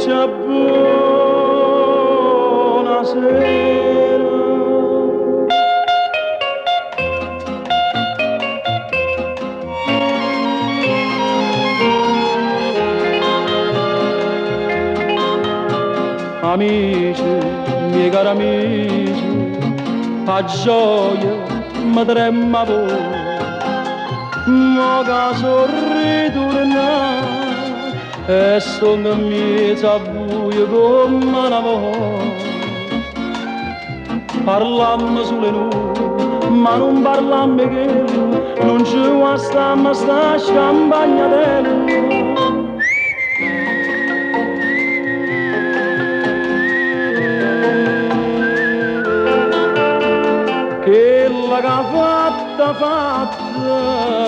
Già buonasera. Amici, miei cari amici, a gioia mi tremma voi, ma che sorritorna e sto in mezzo a buio come una volta. Parlammo sulle nubi, ma non parlammo che non ci guastammo sta scampagnatella. Quella che ha fatta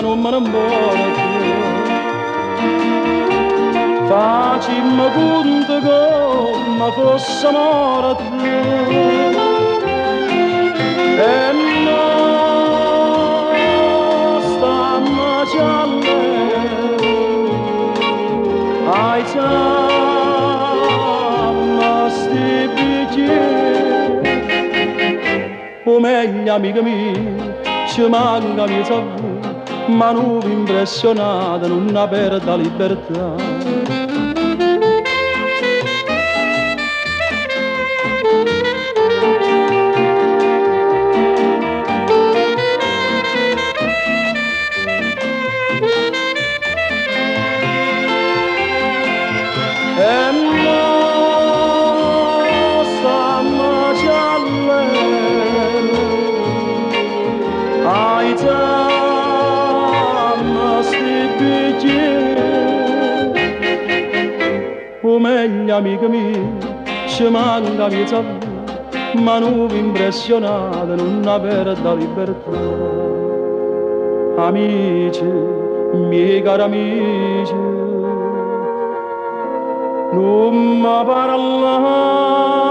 non me ne importa. Facciamo conto come fosse morta. E noi stiamo gialle ai ciamma sti bicchieri. O meglio, amica mia, ci manca mia savù, ma non impressionata, non aperta libertà. E noi stiamo gialle ai ciamma sti bicchieri. O meglio, amica mia, ci manca mia savù, ma non impressionata, non aperta libertà. Amici, miei cari amici, non mi parlare